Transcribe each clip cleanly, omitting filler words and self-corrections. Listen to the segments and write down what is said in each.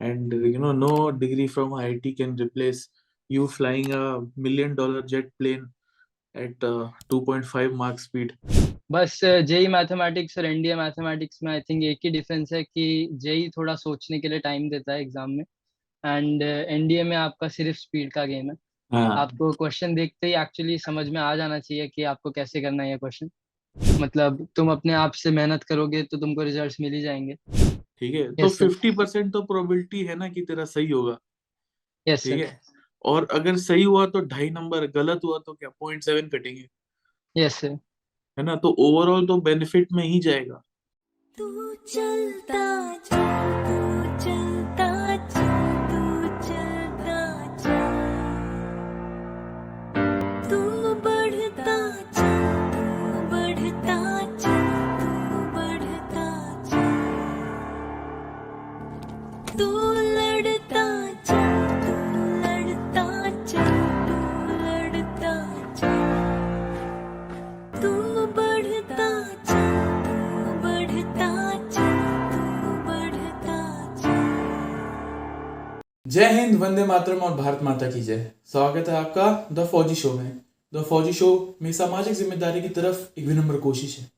And no degree from IIT can replace you flying a $1 million jet plane at 2.5 Mach speed. बस JEE mathematics और NDA mathematics में I think एक ही difference है कि JEE थोड़ा सोचने के लिए टाइम देता है एग्जाम में, एंड एनडीए में आपका सिर्फ स्पीड का गेम है। हाँ, आपको क्वेश्चन देखते ही एक्चुअली समझ में आ जाना चाहिए कि आपको कैसे करना है ये क्वेश्चन। मतलब तुम अपने आप से मेहनत करोगे तो तुमको रिजल्ट्स मिल ही जाएंगे। ठीक है, तो यस सर। 50% तो प्रोबेबिलिटी है ना कि तेरा सही होगा। यस ठीक सर। है, और अगर सही हुआ तो 2.5 नंबर, गलत हुआ तो क्या 0.7 कटेंगे। Yes sir. है ना, तो ओवरऑल तो बेनिफिट में ही जाएगा। तू चलता जा, तू चलता जा, तू चलता जा, तू बढ़ता जा, तू बढ़ता जा, तू बढ़ता जा, तू लड़ता जा, तू लड़ता जा, तू लड़ता जा, तू बढ़ता जा, तू बढ़ता जा, तू बढ़ता जा। जय हिंद, वंदे मातरम और भारत माता की जय। स्वागत है आपका द फौजी शो में। द फौजी शो में सामाजिक जिम्मेदारी की तरफ एक विनम्र कोशिश है।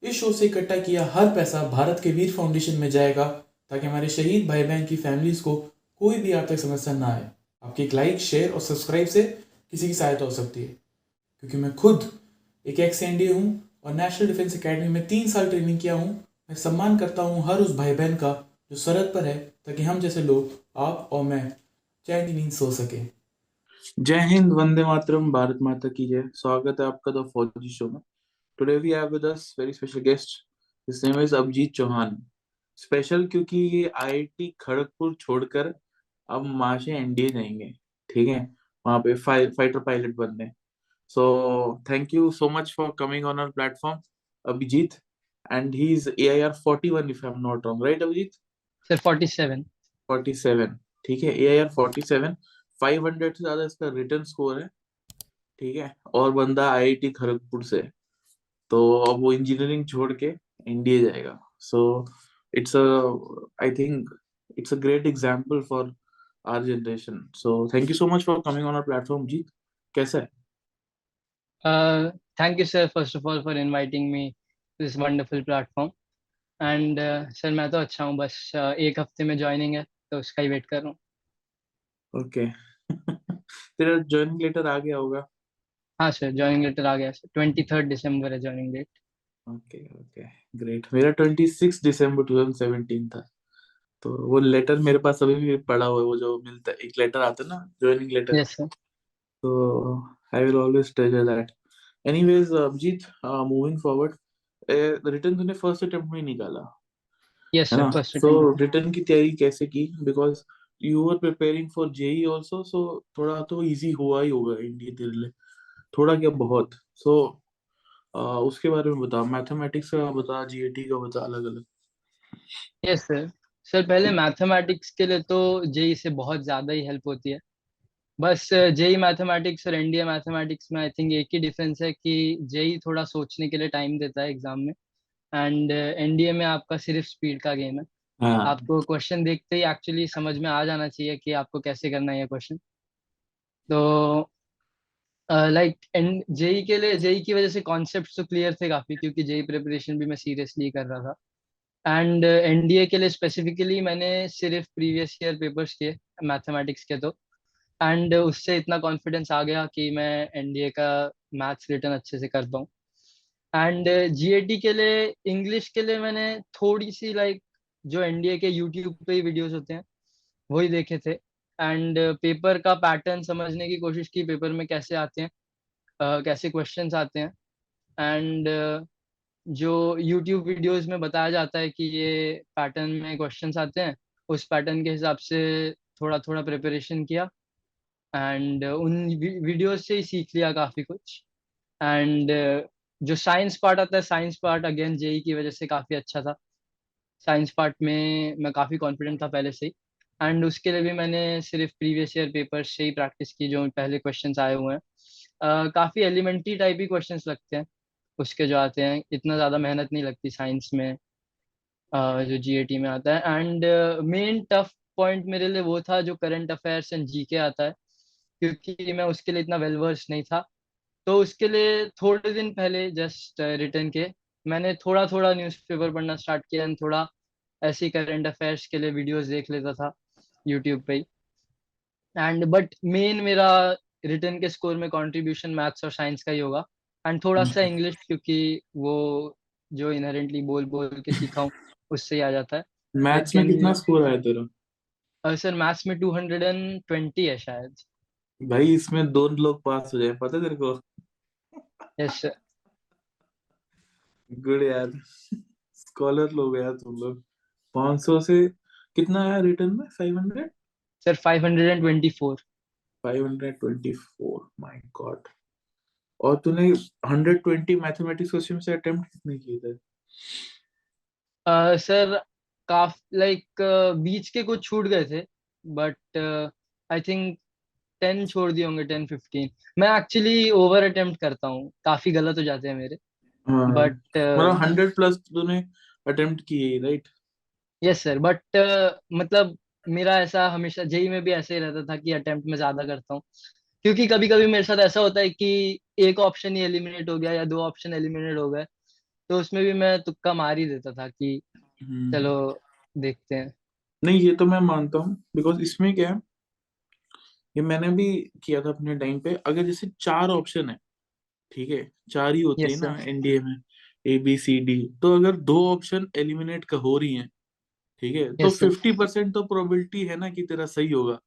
इस शो से इकट्ठा किया हर पैसा भारत के वीर फाउंडेशन में जाएगा, ताकि हमारे शहीद भाई बहन की फैमिलीज को कोई भी आर्थिक समस्या ना आए। आपके एक लाइक, शेयर और सब्सक्राइब से किसी की सहायता हो सकती है, क्योंकि मैं खुद एक एक्स एनडीए हूँ और नेशनल डिफेंस एकेडमी में 3 साल ट्रेनिंग किया हूँ। मैं सम्मान करता हूँ हर उस भाई बहन का जो सरहद पर है, ताकि हम जैसे लोग, आप और मैं, चैन की नींद सो सके। जय हिंद, वंदे मातरम, भारत माता की जय। स्वागत है आपका द फौजी शो में। Today we have with us very special guest. His name is Abhijeet Chauhan. Special क्योंकि ये आईआईटी खड़गपुर छोड़कर अब वहां से एनडीए जाएंगे। ठीक है, वहां पे फाइटर पायलट बनने। So thank you so much for coming on our platform, Abhijeet. And he is AIR 41, if I am not wrong, right Abhijeet? Sir 47। 47। ठीक है, AIR 47। 500 से ज्यादा इसका रिटर्न स्कोर है। ठीक है, और बंदा आईआईटी खड़गपुर से है। तो अब वो इंजीनियरिंग छोड़ के एनडीए जाएगा। So it's a I think it's a great example for our generation. So thank you so much for coming on our platform Jeet. कैसा है? Thank you sir first of all for inviting me this wonderful platform. And sir मैं तो अच्छा हूँ, बस एक हफ्ते में ज्वाइनिंग है तो उसका ही वेट कर रहा हूँ। ओके। तेरा ज्वाइनिंग लेटर आ गया होगा। हाँ सर, ज्वाइनिंग लेटर आ गया सर, 23 दिसंबर है joining date. Okay okay, great. मेरा 26 दिसंबर 2017 था। तो वो लेटर मेरे पास अभी भी पड़ा हुआ है, वो जो मिलता है, एक लेटर आता है ना, ज्वाइनिंग लेटर। Yes sir. तो I will always treasure that. Anyways Abhijit, moving forward, written तूने फर्स्ट अटेम्प्ट में ही निकाला, यस है सर, ना? First so attempt. रिटर्न की तैयारी कैसे की? Because you were preparing for JEE also, so थोड़ा तो इजी हुआ ही होगा इंडिया तेरे लिए, थोड़ा क्या बहुत। सो उसके बारे में बता, मैथमेटिक्स का बता, जीएटी का बता, अलग अलग। Yes sir. सर पहले मैथमेटिक्स के लिए तो जेई से बहुत ज़्यादा ही हेल्प होती है। बस जेई मैथमेटिक्स और एनडीए मैथमेटिक्स में आई थिंक एक ही डिफरेंस है कि जेई थोड़ा सोचने के लिए टाइम देता है एग्जाम में, एंड एनडीए में आपका सिर्फ स्पीड का गेम है। हाँ, आपको क्वेश्चन देखते ही एक्चुअली समझ में आ जाना चाहिए कि आपको कैसे करना है ये क्वेश्चन। तो लाइक एंड जेई के लिए, जेई की वजह से कॉन्सेप्ट तो क्लियर थे काफ़ी, क्योंकि जेई प्रिपरेशन भी मैं सीरियसली कर रहा था। एंड एनडीए के लिए स्पेसिफिकली मैंने सिर्फ प्रीवियस ईयर पेपर्स किए मैथमेटिक्स के, तो एंड उससे इतना कॉन्फिडेंस आ गया कि मैं एनडीए का मैथ्स रिटर्न अच्छे से कर पाऊँ। एंड जीएटी के लिए, इंग्लिश के लिए मैंने थोड़ी सी लाइक जो एनडीए के यूट्यूब पे ही वीडियोस होते हैं वही देखे थे, एंड पेपर का पैटर्न समझने की कोशिश की, पेपर में कैसे आते हैं, कैसे क्वेश्चंस आते हैं। एंड जो यूट्यूब वीडियोस में बताया जाता है कि ये पैटर्न में क्वेश्चंस आते हैं, उस पैटर्न के हिसाब से थोड़ा थोड़ा प्रिपरेशन किया, एंड उन वीडियोस से ही सीख लिया काफ़ी कुछ। एंड जो साइंस पार्ट आता है, साइंस पार्ट अगेन जेई की वजह से काफ़ी अच्छा था। साइंस पार्ट में मैं काफ़ी कॉन्फिडेंट था पहले से ही, एंड उसके लिए भी मैंने सिर्फ प्रीवियस ईयर पेपर से ही प्रैक्टिस की, जो पहले क्वेश्चंस आए हुए हैं। काफ़ी एलिमेंट्री टाइप ही क्वेश्चंस लगते हैं उसके जो आते हैं, इतना ज़्यादा मेहनत नहीं लगती साइंस में जो जीएटी में आता है। एंड मेन टफ पॉइंट मेरे लिए वो था जो करंट अफेयर्स एंड जीके आता है, क्योंकि मैं उसके लिए इतना वेल वर्स नहीं था। तो उसके लिए थोड़े दिन पहले जस्ट रिटर्न के मैंने थोड़ा थोड़ा न्यूज़पेपर पढ़ना स्टार्ट किया एंड थोड़ा ऐसे करंट अफेयर्स के लिए वीडियोस देख लेता था यूट्यूब पे ही। एंड बट मेन मेरा रिटर्न के स्कोर में कंट्रीब्यूशन मैथ्स और साइंस का ही होगा, एंड थोड़ा सा इंग्लिश, क्योंकि वो जो इनहेरेंटली बोल बोल के सीखा हूँ उससे ही आ जाता है। मैथ्स में कितना लेकिन स्कोर आया तेरा? सर मैथ्स में 220 है शायद। भाई इसमें दो लोग पास हो जाए, पता है तेरे को? Yes sir. गुड यार, स्कॉलर लोग यार तुम लोग। 500 से कितना आया रिटर्न में? 500? सर 524। 524, my God. और तूने 120 मैथमेटिक्स क्वेश्चन से अटेम्प्ट कितने किए थे? सर लाइक बीच के कुछ छूट गए थे, बट आई थिंक 10 छोड़ दिए होंगे, 10-15। मैं एक्चुअली ओवर अटेम्प्ट करता हूँ, काफी गलत हो जाते हैं मेरे। हाँ, बट मतलब 100 प्लस तूने अटेम्प्ट किए, राइट? यस सर, बट मतलब मेरा ऐसा हमेशा जेई में भी ऐसे ही रहता था कि अटेम्प्ट में ज्यादा करता हूँ, क्योंकि कभी कभी मेरे साथ ऐसा होता है कि एक ऑप्शन ही एलिमिनेट हो गया या दो ऑप्शन एलिमिनेट हो गए, तो उसमें भी मैं तुक्का मार ही देता था कि हम्म। चलो देखते हैं। नहीं, ये तो मैं मानता हूँ, बिकॉज इसमें क्या है, ये मैंने भी किया था अपने टाइम पे। अगर जैसे चार ऑप्शन है, ठीक है, चार ही होती है यस ना सर। एनडीए में, A B C D, तो अगर दो ऑप्शन एलिमिनेट का हो रही हैं, ठीक है, तो यस सर। 50% तो प्रोबेबिलिटी है ना कि तेरा सही होगा।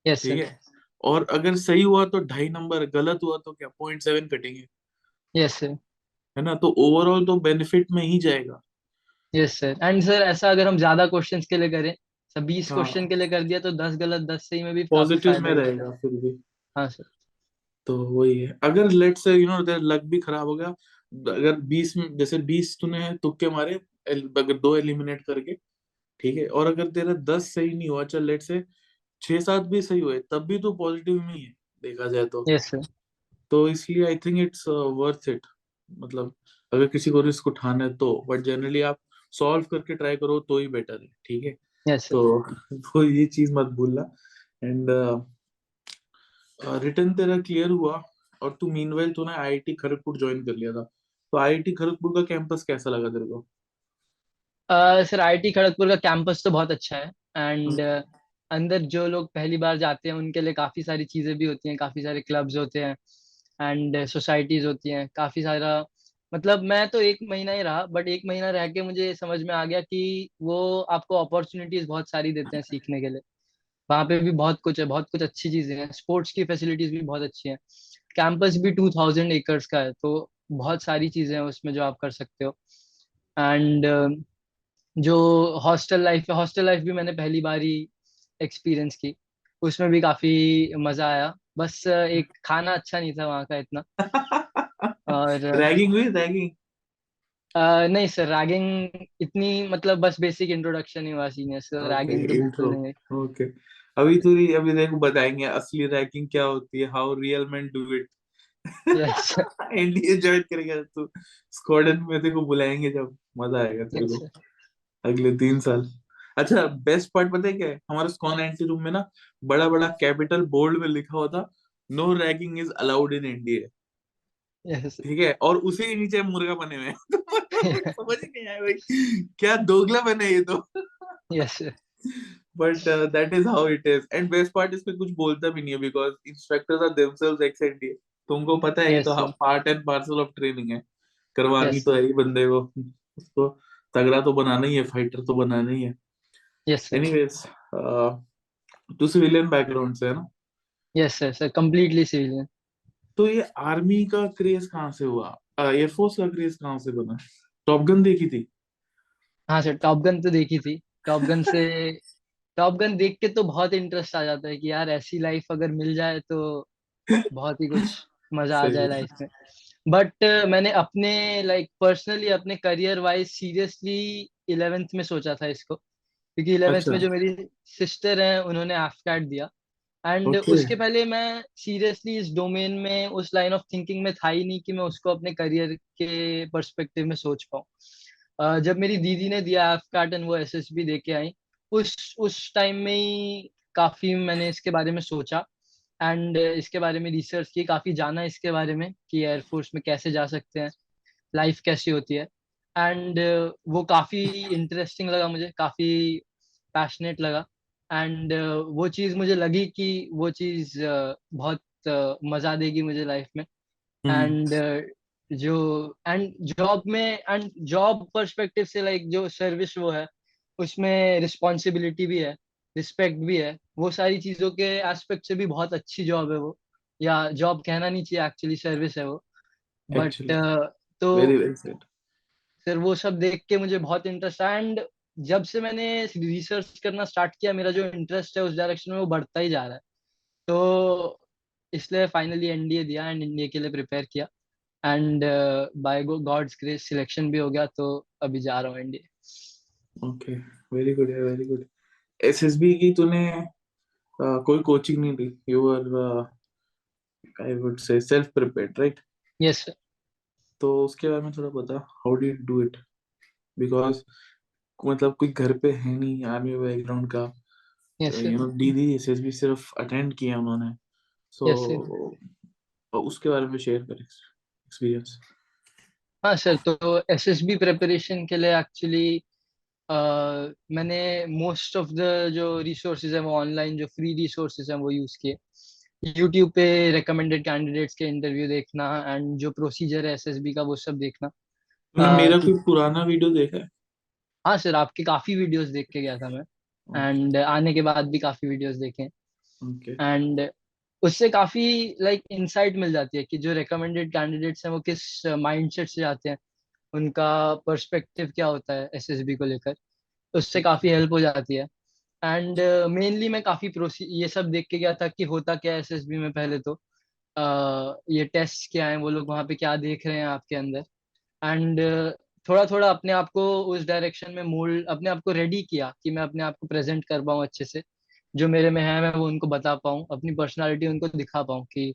यस ठीक सर। है, और अगर सही हुआ तो 2.5 नंबर, गलत हुआ तो क्या 0.7 कटेंगे, यस सर। है ना? तो ओवरऑल तो बेनिफिट में ही जाएगा। यस सर, एंड सर ऐसा अगर हम ज्यादा क्वेश्चंस के लिए करें, सब 20 क्वेश्चन हाँ, के लिए कर दिया तो 10 गलत 10 सही में भी काफी पॉजिटिव फायदा में ही है। रहेगा फिर भी। हाँ सर। तो वही है, अगर लेट से तेरा लक भी खराब हो गया, अगर 20 में जैसे 20 तूने तुक्के मारे, अगर दो एलिमिनेट करके, ठीक है, और अगर तेरा 10 सही नहीं हुआ, चल लेट से 6-7 भी सही हुए, तब भी तो पॉजिटिव में ही है, देखा जाए तो। Yes sir. तो इसलिए आई थिंक इट्स वर्थ इट, मतलब अगर किसी को रिस्क उठाना है तो, बट जनरली आप सॉल्व करके ट्राई करो तो ही बेटर है, ठीक है? Yes sir. तो वो ये चीज मत भूलना। एंड रिटर्न तेरा क्लियर हुआ, और तू मीनवाइल तूने आईआईटी खड़गपुर ज्वाइन कर लिया था, तो आईआईटी खड़गपुर का कैंपस कैसा लगा तेरे को? सर आईटी खड़गपुर का कैंपस तो बहुत अच्छा है, एंड अंदर जो लोग पहली बार जाते हैं उनके लिए काफी सारी चीजें भी होती हैं, काफी सारे क्लब्स होते हैं एंड सोसाइटीज होती हैं, काफी सारा। मतलब मैं तो एक महीना ही रहा, बट एक महीना रह के मुझे समझ में आ गया कि वो आपको अपॉर्चुनिटीज बहुत सारी देते हैं सीखने के लिए। वहाँ पे भी बहुत कुछ है, बहुत कुछ अच्छी चीजें हैं, स्पोर्ट्स की फैसिलिटीज भी बहुत अच्छी हैं। कैंपस भी 2000 एकर्स का है, तो बहुत सारी चीजें हैं उसमें जो आप कर सकते हो। एंड जो हॉस्टल लाइफ है, हॉस्टल लाइफ भी मैंने पहली बार ही एक्सपीरियंस की, उसमें भी काफी मजा आया। बस एक खाना अच्छा नहीं था वहाँ का इतना। और रैगिंग हुई, रैगिंग? नहीं सर, रैगिंग इतनी मतलब बस बेसिक इंट्रोडक्शन ही हुआ सीनियर से, ओके, रैगिंग तो इंट्रो। बिल्कुल नहीं है। ओके, अभी देखो बताएंगे असली रैगिंग क्या होती है, how real man do it. Yes. NDA join करेगा तो स्क्वाड्रन में तेरे को बुलाएंगे, जब मजा आएगा तेरे यस। को अगले 3 साल। अच्छा, बेस्ट पार्ट पता है क्या है? हमारे स्कॉन एंट्री रूम में ना बड़ा बड़ा कैपिटल बोल्ड में लिखा हुआ था, no ragging is allowed in India, yes. ठीक है, और उसी के नीचे मुर्गा बने हुए हैं। तो समझ ही नहीं आया भाई, क्या दोगला बने ये तो। Yes. But that is how it is, and best part इसमें कुछ बोलता भी नहीं है, because instructors are themselves ex NDA. तुमको पता है, ये तो yes. Part and parcel of training है, करवानी यस। तो है ही बंदे को, उसको तगड़ा तो बनाना ही है, फाइटर तो बनाना ही है। Yes sir. एनीवेज, तू सिविलियन बैकग्राउंड से है ना? Yes sir, sir completely civilian. तो ये आर्मी का क्रेज कहाँ से हुआ, एयरफोर्स का क्रेज कहाँ से बना? टॉप गन देखी थी? हाँ सर, टॉप गन तो देखी थी। टॉप गन से टॉप गन देख के तो बहुत इंटरेस्ट आ जाता है कि यार ऐसी लाइफ अगर मिल जाए तो बहुत ही कुछ मजा आ जाए सही। लाइफ में। बट मैंने अपने लाइक पर्सनली अपने करियर वाइज सीरियसली 11th में सोचा था इसको, क्योंकि 11th अच्छा। में जो मेरी सिस्टर हैं उन्होंने एफकैट दिया, एंड ओके। उसके पहले मैं सीरियसली इस डोमेन में उस लाइन ऑफ थिंकिंग में था ही नहीं कि मैं उसको अपने करियर के पर्सपेक्टिव में सोच पाऊँ। जब मेरी दीदी ने दिया एफकैट एंड वो एसएसबी दे के आई, उस टाइम में ही काफी मैंने इसके बारे में सोचा एंड इसके बारे में रिसर्च की, काफी जाना इसके बारे में कि एयरफोर्स में कैसे जा सकते हैं, लाइफ कैसी होती है। एंड वो काफी इंटरेस्टिंग लगा मुझे, काफी पैशनेट लगा। एंड वो चीज मुझे लगी कि वो चीज बहुत मजा देगी मुझे लाइफ में। हम्म। एंड जो एंड जॉब में एंड जॉब पर्सपेक्टिव से लाइक जो सर्विस वो है, उसमें रिस्पॉन्सिबिलिटी भी है, रिस्पेक्ट भी है, वो सारी चीजों के एस्पेक्ट से भी बहुत अच्छी जॉब है वो। या जॉब कहना नहीं चाहिए, एक्चुअली सर्विस है वो। बट एक्चुअली तो वेरी वेल सेड। फिर वो सब देख के मुझे बहुत इंटरेस्ट आया। एंड जब से मैंने रिसर्च करना स्टार्ट किया, मेरा जो इंटरेस्ट है उस डायरेक्शन में वो बढ़ता ही जा रहा है। तो इसलिए फाइनली एनडीए दिया एंड एनडीए के लिए प्रिपेयर किया। And by God's grace selection भी हो गया, तो अभी जा रहा हूँ एनडीए। ओके, वेरी गुड है, वेरी गुड। एसएसबी की तूने कोई कोचिंग नहीं ली, you are I would say self prepared, right? Yes sir. तो उसके बारे में थोड़ा बता, how did you do it? Because मतलब कोई घर पे है नहीं आर्मी बैकग्राउंड का, यस सर। यू नो दीदी एसएसबी सिर्फ अटेंड किया उन्होंने, यस सर। सो उसके बारे में शेयर कर एक्सपीरियंस। हाँ सर, तो एसएसबी प्रिपरेशन के लिए एक्चुअली मैंने मोस्ट ऑफ द जो रिसोर्सेज है वो ऑनलाइन, जो फ्री रिसोर्सेज हैं वो यूज किए। यूट्यूब पे रिकमेंडेड कैंडिडेट्स के इंटरव्यू देखना एंड जो प्रोसीजर है एसएसबी का वो सब देखना। तूने मेरा कि कोई पुराना वीडियो देखा है? हाँ सर, आपके काफी वीडियोस देख के गया था मैं। ओके। एंड आने के बाद भी काफी वीडियोस देखे। ओके। एंड उससे काफी लाइक इंसाइट मिल जाती है कि जो रिकमेंडेड कैंडिडेट्स हैं वो किस माइंडसेट से जाते हैं, उनका पर्सपेक्टिव क्या होता है एसएसबी को लेकर। उससे काफी हेल्प हो जाती है। एंड मेनली मैं काफी प्रोसी ये सब देख के गया था कि होता क्या है एसएसबी में। पहले तो ये टेस्ट क्या है, वो लोग वहाँ पे क्या देख रहे हैं आपके अंदर। एंड थोड़ा थोड़ा अपने आप को उस डायरेक्शन में मोल्ड, अपने आप को रेडी किया कि मैं अपने आप को प्रेजेंट कर पाऊँ अच्छे से, जो मेरे में है मैं वो उनको बता पाऊँ, अपनी पर्सनालिटी उनको दिखा पाऊँ कि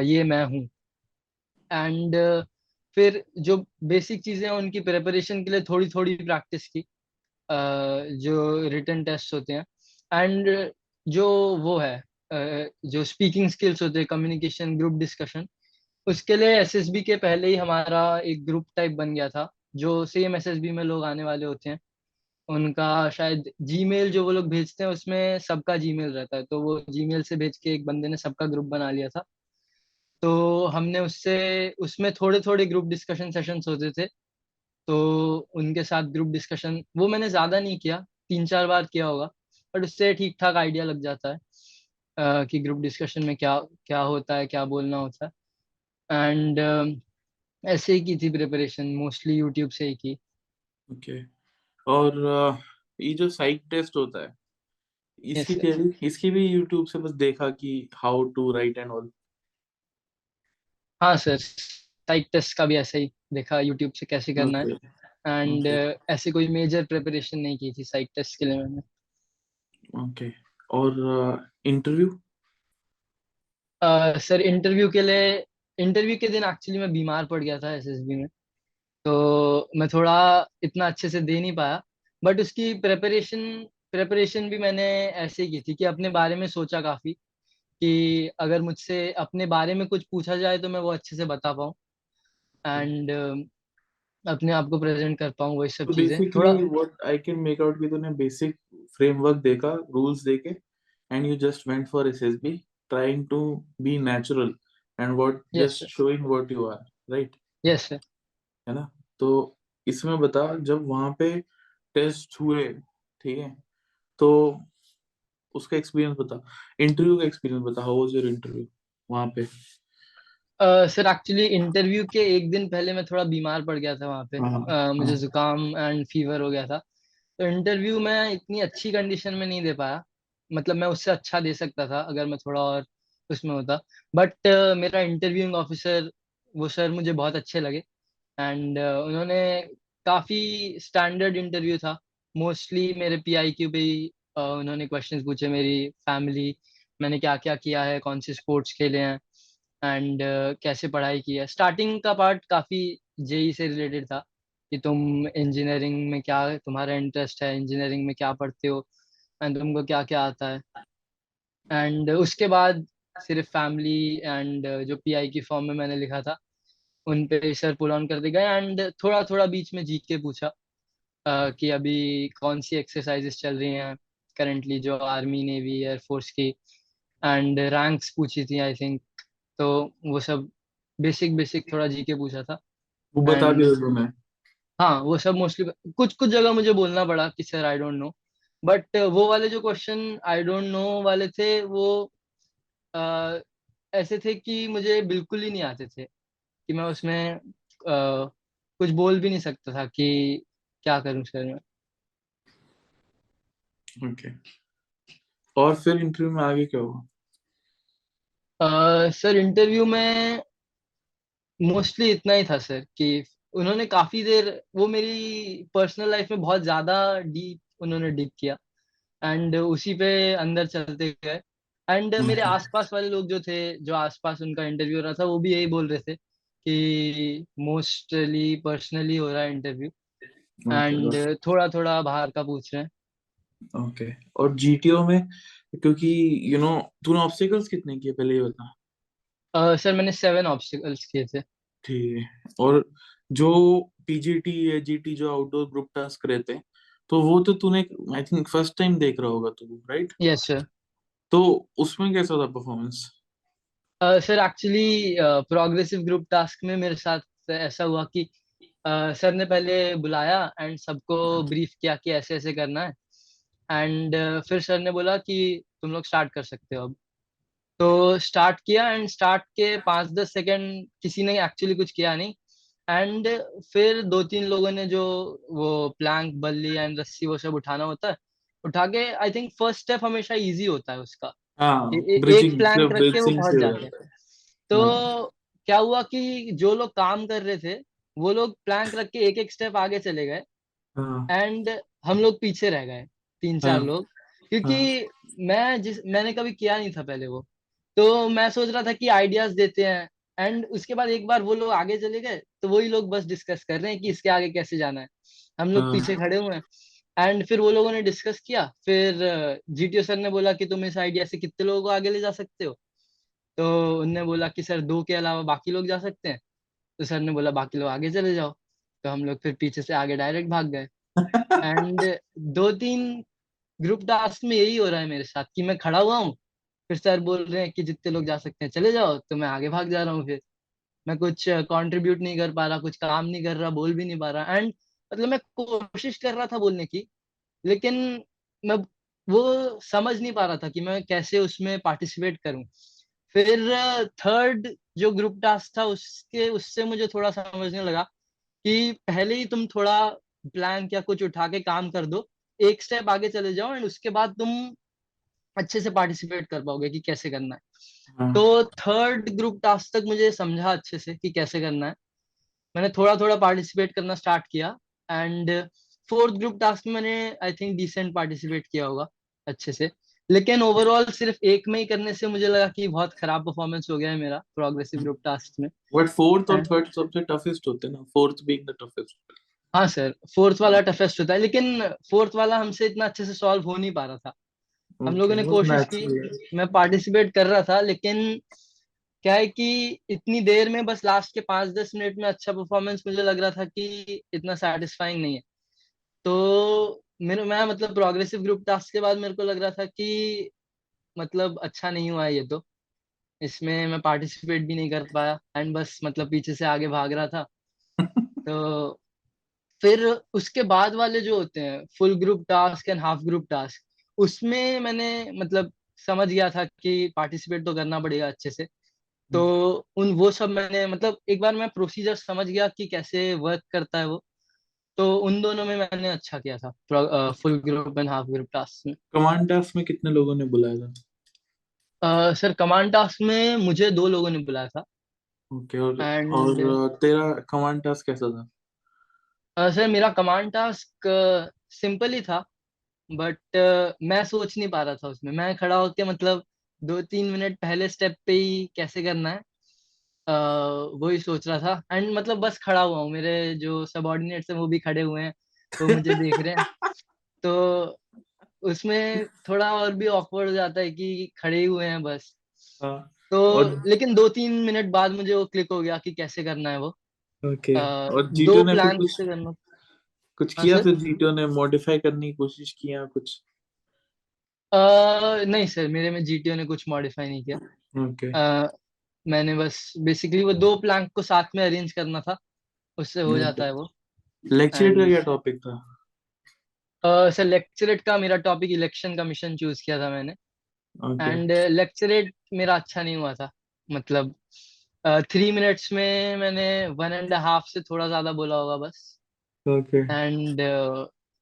ये मैं हूँ। एंड फिर जो बेसिक चीजें हैं उनकी प्रिपरेशन के लिए थोड़ी थोड़ी प्रैक्टिस की, जो रिटन टेस्ट होते हैं। एंड जो वो है जो स्पीकिंग स्किल्स होते हैं, कम्युनिकेशन, ग्रुप डिस्कशन, उसके लिए एसएसबी के पहले ही हमारा एक ग्रुप टाइप बन गया था। जो सेम एसएसबी में लोग आने वाले होते हैं, उनका शायद जीमेल जो वो लोग भेजते हैं उसमें सबका जीमेल रहता है, तो वो जीमेल से भेज के एक बंदे ने सबका ग्रुप बना लिया था। तो हमने उससे उसमें थोड़े थोड़े ग्रुप डिस्कशन सेशंस होते थे। तो उनके साथ ग्रुप डिस्कशन वो मैंने ज्यादा नहीं किया, 3-4 बार किया होगा, बट उससे ठीक ठाक आइडिया लग जाता है कि ग्रुप डिस्कशन में क्या क्या होता है, क्या बोलना होता है। एंड ऐसे ही की थी प्रिपरेशन, मोस्टली यूट्यूब से ही की। ओके। और ये जो साइक टेस्ट होता है, यस इसकी सर। तैयारी इसकी भी यूट्यूब से बस देखा कि how to write and all? हाँ सर, साइक टेस्ट का भी ऐसे ही देखा यूट्यूब से कैसे करना है। ओके। And okay. ऐसे कोई मेजर प्रिपरेशन नहीं की थी साइक टेस्ट के लिए मैंने। ओके। और इंटरव्यू? सर इंटरव्यू के दिन एक्चुअली मैं बीमार पड़ गया था एसएसबी में, तो मैं थोड़ा इतना अच्छे से दे नहीं पाया। बट उसकी प्रेपरेशन भी मैंने ऐसे ही की थी कि अपने बारे में सोचा काफी, कि अगर मुझसे अपने बारे में कुछ पूछा जाए तो मैं वो अच्छे से बता पाऊँ। एंड अपने आप को प्रेजेंट कर पाऊँ, वही सब तो चीजें थोड़ा। Basically what I can make out कि तूने बेसिक फ्रेमवर्क देखा, रूल्स देखे, and you just went for SSB trying to be natural and what yes just sir. Showing what you are, right? Yes sir. है ना? तो इसमें बता, जब वहां पे टेस्ट हुए, ठीक है, तो उसका एक्सपीरियंस बता, इंटरव्यू का एक्सपीरियंस बता, हाउ वाज योर इंटरव्यू वहां पे? सर एक्चुअली इंटरव्यू के एक दिन पहले मैं थोड़ा बीमार पड़ गया था वहाँ पे। हाँ। मुझे हाँ। जुकाम एंड फीवर हो गया था। तो इंटरव्यू में इतनी अच्छी कंडीशन में नहीं दे पाया। मतलब मैं उससे अच्छा दे सकता था अगर मैं थोड़ा और उसमें होता। बट मेरा इंटरव्यूइंग ऑफिसर, वो सर मुझे बहुत अच्छे लगे। एंड उन्होंने काफी स्टैंडर्ड इंटरव्यू था। मोस्टली मेरे पीआईक्यू पे ही उन्होंने क्वेश्चंस पूछे, मेरी फैमिली, मैंने क्या क्या किया है, कौन से स्पोर्ट्स खेले हैं, एंड कैसे पढ़ाई की है। स्टार्टिंग का पार्ट काफी जेई से रिलेटेड था, कि तुम इंजीनियरिंग में क्या तुम्हारा इंटरेस्ट है, इंजीनियरिंग में क्या पढ़ते हो एंड तुमको क्या क्या आता है। एंड उसके बाद सिर्फ फैमिली एंड जो पीआई की फॉर्म में मैंने लिखा था उन पे सर पुल ऑन करते गए। एंड थोड़ा थोड़ा बीच में जीके पूछा कि अभी कौन सी एक्सरसाइजेस चल रही हैं करंटली, जो आर्मी नेवी एयरफोर्स की, एंड रैंक्स पूछी थी आई थिंक। तो वो सब बेसिक बेसिक थोड़ा जीके पूछा था। वो बता भी एंड दो तुम्हें। हाँ, वो सब मोस्टली कुछ कुछ जगह मुझे बोलना पड़ा कि sir I don't know, but वो वाले जो क्वेश्चन आई डोंट नो वाले थे वो अ, ऐसे थे कि मुझे बिल्कुल ही नहीं आते थे, कि मैं उसमें कुछ बोल भी नहीं सकता था कि क्या करूं सर मैं। ओके। और फिर इंटरव्यू में आगे क्या हुआ? सर इंटरव्यू में मोस्टली इतना ही था सर कि उन्होंने काफी देर, वो मेरी पर्सनल लाइफ में बहुत ज्यादा डीप उन्होंने डीप किया एंड उसी पे अंदर चलते गए। एंड मेरे ओके। आसपास वाले लोग जो थे, जो आसपास उनका इंटरव्यू हो रहा था, वो भी यही बोल रहे थे कि मोस्टली पर्सनली हो रहा है इंटरव्यू ओके। एंड थोड़ा थोड़ा बाहर का पूछ रहे हैं। ओके। और जीटीओ में, क्योंकि तूने ऑब्स्टिकल्स कितने किए पहले ये बता। सर मैंने 7 ऑब्स्टिकल्स किए थे। ठीक है। और जो पीजीटी या जीटी जो आउटडोर ग्रुप टास्क रहते हैं, तो वो तो तूने आई थिंक फर्स्ट टाइम देख रहा होगा तू, राइट? Yes sir. तो उसमें कैसा था performance? Sir actually progressive group task में मेरे साथ ऐसा हुआ कि सर ने पहले बुलाया एंड सबको ब्रीफ किया कि ऐसे ऐसे करना है। एंड फिर सर ने बोला कि तुम लोग स्टार्ट कर सकते हो अब। तो स्टार्ट किया एंड स्टार्ट के 5-10 सेकेंड किसी ने एक्चुअली कुछ किया नहीं। एंड फिर 2-3 लोगों ने जो वो प्लैंक बल्ली एंड रस्सी वो सब उठाना होता है, उठा के आई थिंक फर्स्ट स्टेप हमेशा इजी होता है उसका। हाँ, एक ब्रिजिंग, प्लैंक सिर्फ रख के वो ब्रिजिंग पहुंच से हो जाते हैं। जाता है। हाँ। तो क्या हुआ कि जो लोग काम कर रहे थे वो लोग प्लैंक रख के एक एक स्टेप आगे चले गए हाँ। एंड हम लोग पीछे रह गए, 3-4 हाँ। लोग। हाँ। क्योंकि मैंने कभी किया नहीं था पहले वो। तो मैं सोच रहा था कि आइडियाज देते हैं एंड उसके बाद एक बार वो लोग आगे चले गए तो वही लोग बस डिस्कस कर रहे हैं कि इसके आगे कैसे जाना है। हम लोग पीछे हाँ। खड़े हुए हैं। एंड फिर वो लोगों ने डिस्कस किया। फिर जीटीओ सर ने बोला कि तुम इस आइडिया से कितने लोगों को आगे ले जा सकते हो। तो उनने बोला कि सर 2 के अलावा बाकी लोग जा सकते हैं। तो सर ने बोला बाकी लोग आगे चले जाओ। तो हम लोग फिर पीछे से आगे डायरेक्ट भाग गए। एंड 2-3 ग्रुप टास्क में यही हो रहा है मेरे साथ कि मैं खड़ा हुआ हूँ, फिर सर बोल रहे हैं कि जितने लोग जा सकते हैं चले जाओ, तो मैं आगे भाग जा रहा हूँ। फिर मैं कुछ कंट्रीब्यूट नहीं कर पा रहा, कुछ काम नहीं कर रहा, बोल भी नहीं पा रहा। एंड मतलब मैं कोशिश कर रहा था बोलने की, लेकिन मैं वो समझ नहीं पा रहा था कि मैं कैसे उसमें पार्टिसिपेट करूं। फिर थर्ड जो ग्रुप टास्क था उसके उससे मुझे थोड़ा समझने लगा कि पहले ही तुम थोड़ा प्लान या कुछ उठा के काम कर दो, एक स्टेप आगे चले जाओ एंड उसके बाद तुम अच्छे से पार्टिसिपेट कर पाओगे कि कैसे करना है। हाँ। तो थर्ड ग्रुप टास्क तक मुझे समझा अच्छे से कि कैसे करना है। मैंने थोड़ा थोड़ा पार्टिसिपेट करना स्टार्ट किया एंड फोर्थ ग्रुप टास्क में मैंने आई थिंक डिसेंट पार्टिसिपेट किया होगा अच्छे से। लेकिन ओवरऑल सिर्फ एक में ही करने से मुझे लगा कि बहुत खराब परफॉर्मेंस हो गया है मेरा प्रोग्रेसिव ग्रुप टास्क में। बट फोर्थ और And- थर्ड सबसे टफेस्ट होते हैं ना, फोर्थ बीइंग द टफेस्ट। हाँ सर, फोर्थ वाला टफेस्ट होता है, लेकिन फोर्थ वाला हमसे इतना अच्छे से सॉल्व हो नहीं पा रहा था। हम लोगों ओके, ने वो कोशिश की, नेचुरल है। मैं पार्टिसिपेट कर रहा था, लेकिन क्या है कि इतनी देर में बस लास्ट के 5-10 मिनट में अच्छा परफॉर्मेंस मुझे लग रहा था कि इतना सेटिस्फाइंग नहीं है। तो मेरे मैं मतलब प्रोग्रेसिव ग्रुप टास्क के बाद मेरे को लग रहा था कि मतलब अच्छा नहीं हुआ है ये तो, इसमें मैं पार्टिसिपेट भी नहीं कर पाया एंड बस मतलब पीछे से आगे भाग रहा था। तो फिर उसके बाद वाले जो होते हैं full group task and half group task, उसमें मैंने मतलब समझ गया था कि पार्टिसिपेट तो करना पड़ेगा अच्छे से। तो उन वो सब मैंने मतलब एक बार मैं प्रोसीजर समझ गया कि कैसे वर्क करता है वो। तो उन दोनों में मैंने अच्छा किया था, full group and half group task में। कमांड टास्क में कितने लोगों ने बुलाया था? सर कमांड टास्क में मुझे 2 लोगों ने बुलाया था। ओके। एंड और तेरा कमांड टास्क कैसा था? सर मेरा कमांड टास्क सिंपल ही था, बट मैं सोच नहीं पा रहा था उसमें। मैं खड़ा होके मतलब 2-3 मिनट पहले स्टेप पे ही कैसे करना है वही सोच रहा था एंड मतलब बस खड़ा हुआ हूँ, मेरे जो सबॉर्डिनेट्स हैं वो भी खड़े हुए हैं, वो मुझे देख रहे हैं। तो उसमें थोड़ा और भी ऑकवर्ड हो जाता है कि खड़े ही हुए हैं बस। हाँ। तो और लेकिन 2-3 मिनट बाद मुझे वो क्लिक हो गया कि कैसे करना है वो। ओके, और दो जीटो ने फिर प्लैंक कुछ से करना। कुछ हाँ किया, सर। फिर जीटो ने मॉडिफाई करने की कोशिश किया कुछ? नहीं सर, मेरे में जीटीओ ने कुछ मॉडिफाई नहीं किया। ओके। अ, मैंने बस बेसिकली वो 2 प्लैंक को साथ में अरेंज करना था, उससे हो जाता है वो। लेक्चर का एंड क्या टॉपिक था? सर लेक्चरेट का मेरा टॉपिक इलेक्शन कमीशन चूज किया था मैंने। ओके। एंड लेक्चरेट मेरा अच्छा नहीं हुआ था, मतलब 3 मिनट्स में मैंने 1.5 से थोड़ा ज्यादा बोला होगा बस। ओके। एंड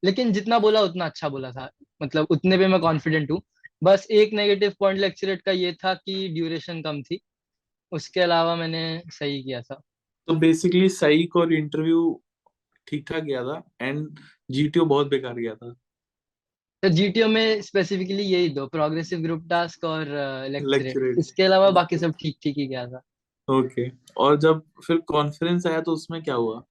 लेकिन जितना बोला उतना अच्छा बोला था, मतलब उतने पे मैं कॉन्फिडेंट हूँ। बस एक नेगेटिव पॉइंट लेक्चरेट का ये था कि ड्यूरेशन कम थी, उसके अलावा मैंने सही किया था। तो बेसिकली साइक और इंटरव्यू ठीक ठाक गया था, एंड जीटीओ बहुत बेकार गया था। तो जीटीओ में स्पेसिफिकली यही दो, प्रोग्रेसिव ग्रुप टास्क और लेक्चरेट, लेक्चर। इसके अलावा बाकी सब ठीक ठीक ही गया था। ओके। और जब फिर कॉन्फ्रेंस आया तो उसमें क्या हुआ?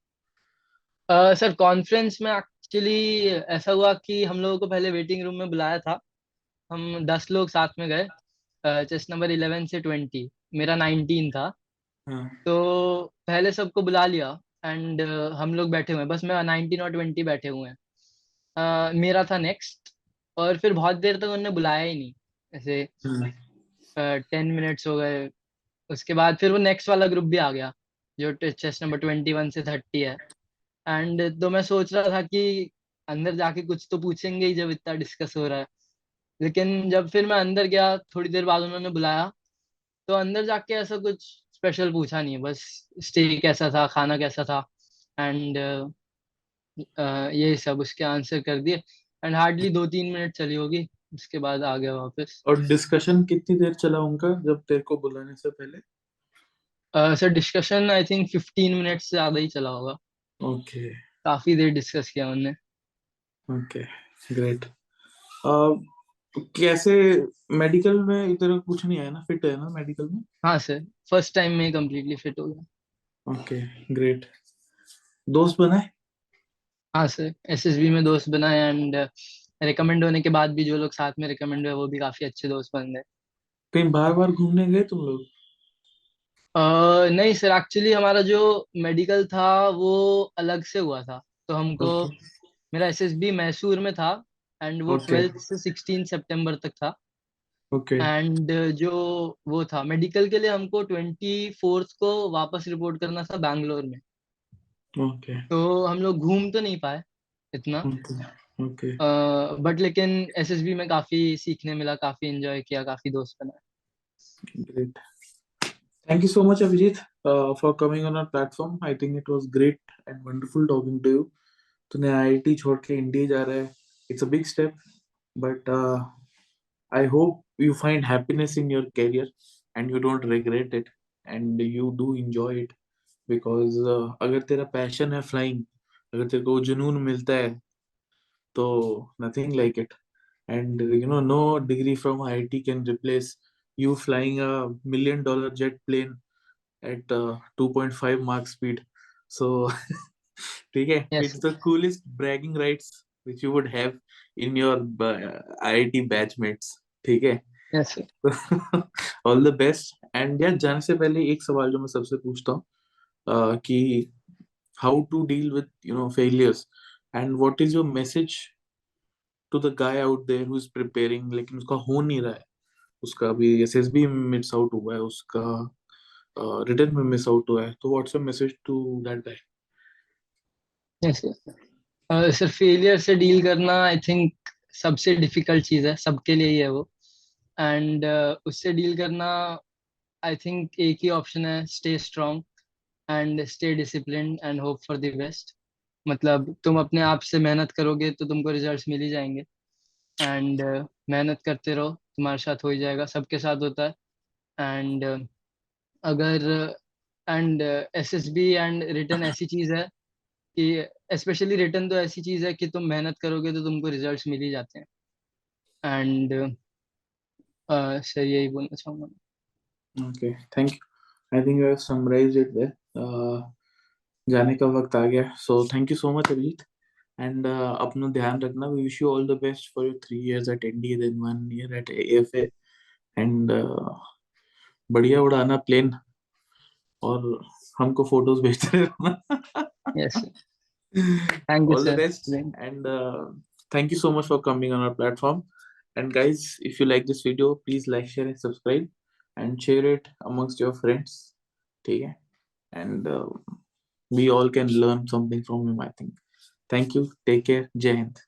सर कॉन्फ्रेंस में एक्चुअली ऐसा हुआ कि हम लोगों को पहले वेटिंग रूम में बुलाया था। हम 10 लोग साथ में गए, चेस्ट नंबर 11 से 20, मेरा 19 था। हाँ। तो पहले सबको बुला लिया एंड हम लोग बैठे हुए हैं, बस मैं 19 और 20 बैठे हुए हैं। मेरा था नेक्स्ट, और फिर बहुत देर तक उन्होंने बुलाया ही नहीं, ऐसे हम्म। 10 मिनट्स हो गए। उसके बाद फिर वो नेक्स्ट वाला ग्रुप भी आ गया, जो चेस्ट नंबर 21 से 30 है। एंड तो मैं सोच रहा था कि अंदर जाके कुछ तो पूछेंगे ही जब इतना डिस्कस हो रहा है। लेकिन जब फिर मैं अंदर गया थोड़ी देर बाद उन्होंने बुलाया, तो अंदर जाके ऐसा कुछ स्पेशल पूछा नहीं है, बस स्टे कैसा था, खाना कैसा था, एंड ये सब उसके आंसर कर दिए। एंड हार्डली 2-3 मिनट चली होगी, उसके बाद आ गया वापस। और डिस्कशन कितनी देर चला उनका जब तेरे को बुलाने से पहले? Sir discussion I think 15 minute से ज्यादा ही चला होगा, ओके। काफी देर डिस्कस किया उनने। ओके। ग्रेट। कैसे मेडिकल में इधर कुछ नहीं है ना, फिट है ना मेडिकल में? हाँ सर, फर्स्ट टाइम में कंप्लीटली फिट हो गया। ओके। ग्रेट। दोस्त बनाए? हाँ सर, एसएसबी में दोस्त बनाए एंड रिकमेंड होने के बाद भी जो लोग साथ में रिकमेंड हुए वो भी काफी अच्छे दोस्त बन गए। कहीं बार बार घूमने गए तुम लोग? नहीं सर, एक्चुअली हमारा जो मेडिकल था वो अलग से हुआ था। तो हमको, ओके। मेरा एसएसबी मैसूर में था एंड वो ओके। 12 से 16 सितंबर तक था। ओके। एंड जो वो था मेडिकल के लिए, हमको 24 को वापस रिपोर्ट करना था बैंगलोर में। ओके। तो हम लोग घूम तो नहीं पाए इतना, ओके। ओके। बट लेकिन एसएसबी में काफी सीखने मिला, काफी एंजॉय किया, काफी दोस्त बनाए। Great. Thank you so much, Abhijit, for coming on our platform. I think it was great and wonderful talking to you. तूने आईआईटी छोड़ के इंडिया जा रहा है, it's a big step, but I hope you find happiness in your career and you don't regret it, and you do enjoy it, because अगर तेरा passion है flying, अगर तेरे को जुनून मिलता है, तो nothing like it. And no degree from IIT can replace you flying a $1 million jet plane at 2.5 Mach speed. So, ठीक है, yes it's the coolest bragging rights which you would have in your IIT batchmates. ठीक है. Yes. All the best. And यार, जाने से पहले एक सवाल जो मैं सबसे पूछता हूँ, कि how to deal with failures, and what is your message to the guy out there who is preparing, लेकिन उसका हो नहीं रहा है, उसका अभी एसएसबी मिस आउट हुआ है, उसका रिटर्न में मिस आउट हुआ है, तो what's your message to that guy? Yes sir, failure से डील करना आई थिंक सबसे डिफिकल्ट चीज है, सबके लिए ही है वो। एंड उससे डील करना आई थिंक एक ही ऑप्शन है, stay strong and stay disciplined and hope for the best. मतलब तुम अपने आप से मेहनत करोगे तो तुमको रिजल्ट्स मिल ही जाएंगे। एंड मेहनत करते रहो, तुम्हारे साथ हो ही जाएगा, सबके साथ होता है। एंड अगर एंड एसएसबी एंड रिटर्न ऐसी चीज है कि, स्पेशली रिटर्न तो ऐसी चीज है कि तुम मेहनत करोगे तो तुमको रिजल्ट्स मिल ही जाते हैं। एंड सर यही बोलना चाहूंगा। Okay, thank you. I think you have summarized it there. जाने का वक्त आ गया. So thank you so much, Abhijit. And अपना ध्यान रखना. We wish you all the best for your 3 years at NDA, then 1 year at AFA. And बढ़िया उड़ाना plane और हमको फोटोज भेजते रहना. Yes, sir. Thank you, All the sir. best. And thank you so much for coming on our platform. And guys, if you like this video, please like, share and subscribe and share it amongst your friends. ठीक है? And we all can learn something from him, I think. Thank you. Take care. Jai Hind.